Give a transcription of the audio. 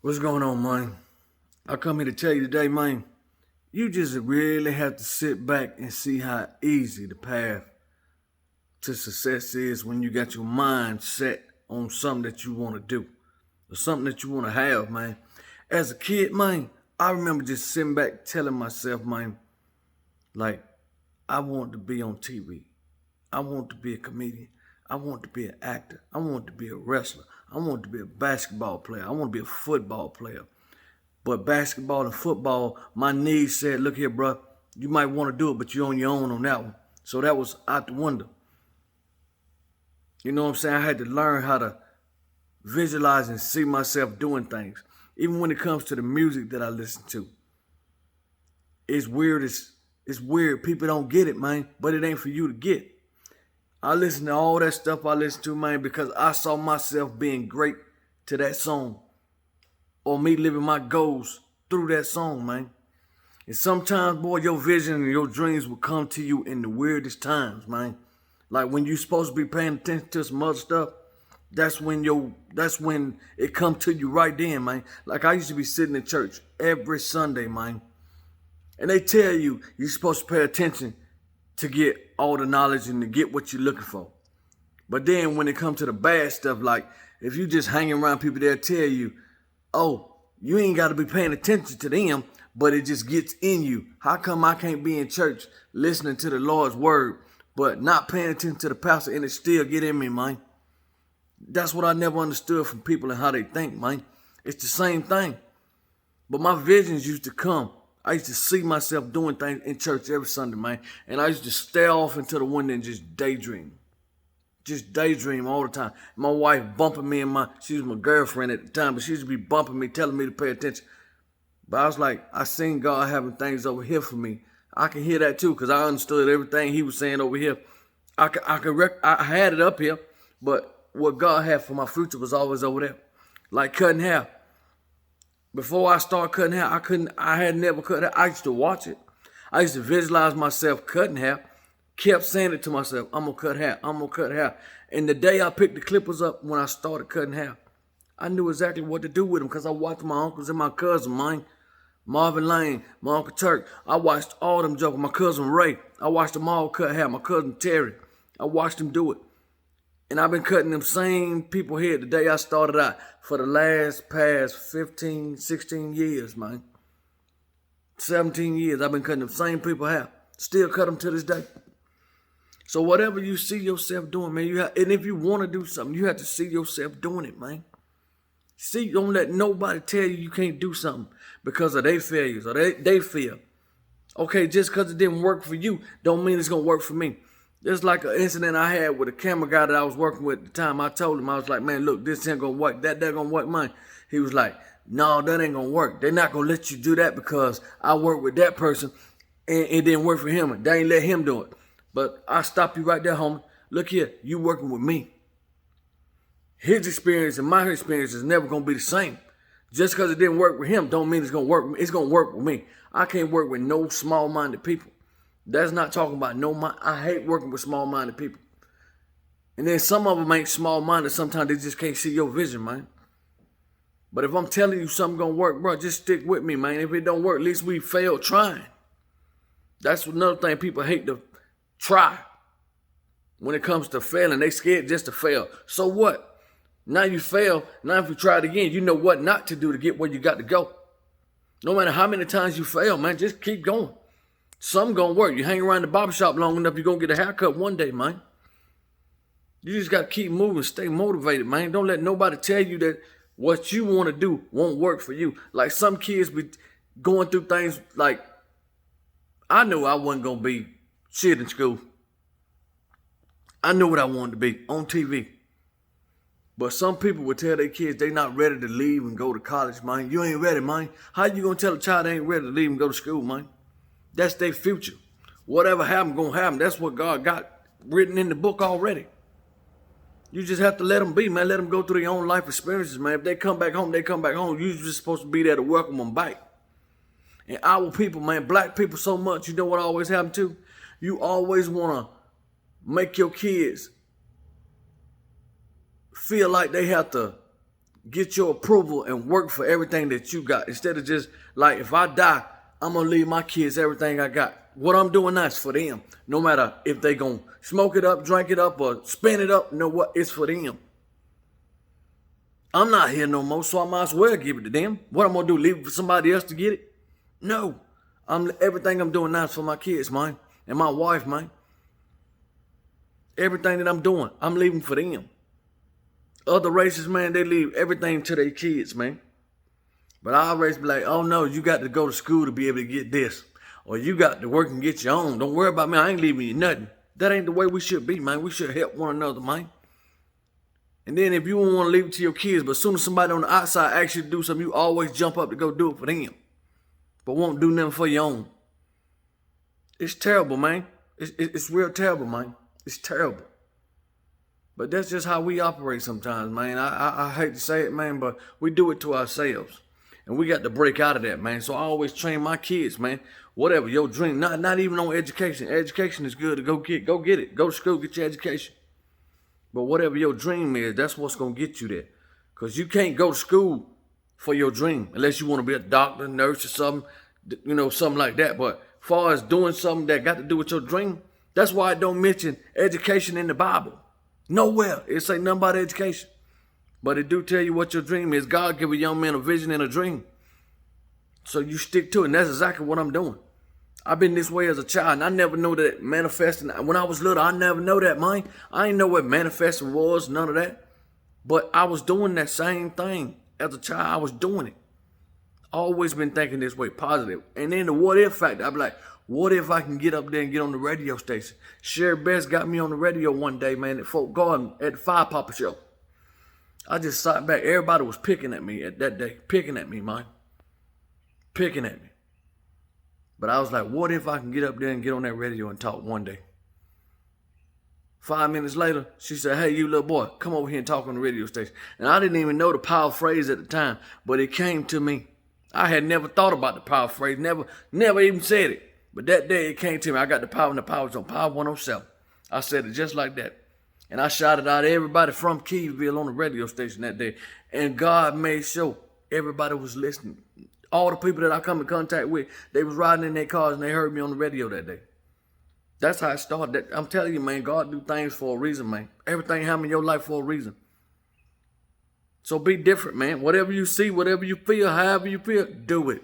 What's going on, man? I come here to tell you today, man, you just really have to sit back and see how easy the path to success is when you got your mind set on something that you want to do or something that you want to have, man. As a kid, man, I remember just sitting back telling myself, man, like, I want to be on TV. I want to be a comedian. I want to be an actor. I want to be a wrestler. I want to be a basketball player. I want to be a football player. But basketball and football, my knees said, look here, bro, you might want to do it, but you're on your own on that one. So that was out the window. You know what I'm saying? I had to learn how to visualize and see myself doing things. Even when it comes to the music that I listen to. It's weird. It's weird. People don't get it, man, but it ain't for you to get. I listen to all that stuff I listen to, man, because I saw myself being great to that song. Or me living my goals through that song, man. And sometimes, boy, your vision and your dreams will come to you in the weirdest times, man. Like when you're supposed to be paying attention to some other stuff, that's when it come to you right then, man. Like I used to be sitting in church every Sunday, man. And they tell you you're supposed to pay attention to get all the knowledge and to get what you're looking for. But then when it comes to the bad stuff, like if you just hanging around people, they'll tell you, oh, you ain't got to be paying attention to them, but it just gets in you. How come I can't be in church listening to the Lord's word, but not paying attention to the pastor and it still get in me, man? That's what I never understood from people and how they think, man. It's the same thing. But my visions used to come. I used to see myself doing things in church every Sunday, man. And I used to stare off into the window and just daydream. Just daydream all the time. My wife bumping me she was my girlfriend at the time, but she used to be bumping me, telling me to pay attention. But I was like, I seen God having things over here for me. I can hear that too, because I understood everything he was saying over here. I had it up here, but what God had for my future was always over there. Like cutting hair. Before I started cutting hair, I had never cut hair. I used to watch it. I used to visualize myself cutting hair. Kept saying it to myself, I'm going to cut hair, I'm going to cut hair. And the day I picked the clippers up when I started cutting hair, I knew exactly what to do with them because I watched my uncles and my cousin, mine, Marvin Lane, my Uncle Turk. I watched all them jokers, my cousin Ray. I watched them all cut hair, my cousin Terry. I watched them do it. And I've been cutting them same people here the day I started out for the past 15, 16 years, man. 17 years I've been cutting them same people hair. Still cut them to this day. So whatever you see yourself doing, man, and if you want to do something, you have to see yourself doing it, man. See, don't let nobody tell you can't do something because of their failures or they fail. Okay, just because it didn't work for you, don't mean it's going to work for me. There's like an incident I had with a camera guy that I was working with at the time. I told him, I was like, man, look, this ain't going to work. That going to work, man. He was like, no, that ain't going to work. They're not going to let you do that because I worked with that person and it didn't work for him. And they ain't let him do it. But I stop you right there, homie. Look here, you working with me. His experience and my experience is never going to be the same. Just because it didn't work with him don't mean it's going to work. It's going to work with me. I can't work with no small-minded people. That's not talking about I hate working with small-minded people. And then some of them ain't small-minded. Sometimes they just can't see your vision, man. But if I'm telling you something going to work, bro, just stick with me, man. If it don't work, at least we failed trying. That's another thing people hate to try. When it comes to failing, they scared just to fail. So what? Now you fail. Now if you try it again, you know what not to do to get where you got to go. No matter how many times you fail, man, just keep going. Something gonna work. You hang around the barbershop long enough, you're gonna get a haircut one day, man. You just gotta keep moving, stay motivated, man. Don't let nobody tell you that what you want to do won't work for you. Like some kids be going through things like, I knew I wasn't gonna be shit in school. I knew what I wanted to be on TV. But some people would tell their kids they not ready to leave and go to college, man. You ain't ready, man. How you gonna tell a child they ain't ready to leave and go to school, man? That's their future. Whatever happen, gonna happen. That's what God got written in the book already. You just have to let them be, man. Let them go through their own life experiences, man. If they come back home, they come back home. You're just supposed to be there to welcome them back. And our people, man, black people so much, you know what always happen to? You always want to make your kids feel like they have to Get your approval and work for everything that you got. Instead of just like, if I die, I'm going to leave my kids everything I got. What I'm doing now is for them. No matter if they going to smoke it up, drink it up, or spin it up, you know what? It's for them. I'm not here no more, so I might as well give it to them. What I'm going to do, leave it for somebody else to get it? No. Everything I'm doing now is for my kids, man, and my wife, man. Everything that I'm doing, I'm leaving for them. Other races, man, they leave everything to their kids, man. But our race be like, oh no, you got to go to school to be able to get this. Or you got to work and get your own. Don't worry about me, I ain't leaving you nothing. That ain't the way we should be, man. We should help one another, man. And then if you don't want to leave it to your kids, but as soon as somebody on the outside asks you to do something, you always jump up to go do it for them. But won't do nothing for your own. It's terrible, man. It's real terrible, man. It's terrible. But that's just how we operate sometimes, man. I hate to say it, man, but we do it to ourselves. And we got to break out of that, man. So I always train my kids, man. Whatever your dream, not even on education. Education is good to go get it. Go to school, get your education. But whatever your dream is, that's what's going to get you there. Because you can't go to school for your dream unless you want to be a doctor, nurse, or something, something like that. But as far as doing something that got to do with your dream, that's why I don't mention education in the Bible. Nowhere. It say nothing about education. But it do tell you what your dream is. God give a young man a vision and a dream. So you stick to it. And that's exactly what I'm doing. I've been this way as a child. And I never knew that manifesting. When I was little, I never know that, man. I didn't know what manifesting was. None of that. But I was doing that same thing. As a child, I was doing it. Always been thinking this way, positive. And then the what if factor. I'd be like, what if I can get up there and get on the radio station? Sherry Best got me on the radio one day, man, at Folk Garden at the Fire Papa Show. I just sat back. Everybody was picking at me at that day. Picking at me, man. Picking at me. But I was like, what if I can get up there and get on that radio and talk one day? 5 minutes later, she said, hey, you little boy, come over here and talk on the radio station. And I didn't even know the power phrase at the time, but it came to me. I had never thought about the power phrase, never even said it. But that day it came to me. I got the power, and the power was on Power 107. I said it just like that. And I shouted out everybody from Keysville on the radio station that day. And God made sure everybody was listening. All the people that I come in contact with, they was riding in their cars and they heard me on the radio that day. That's how it started. I'm telling you, man, God do things for a reason, man. Everything happens in your life for a reason. So be different, man. Whatever you see, whatever you feel, however you feel, do it.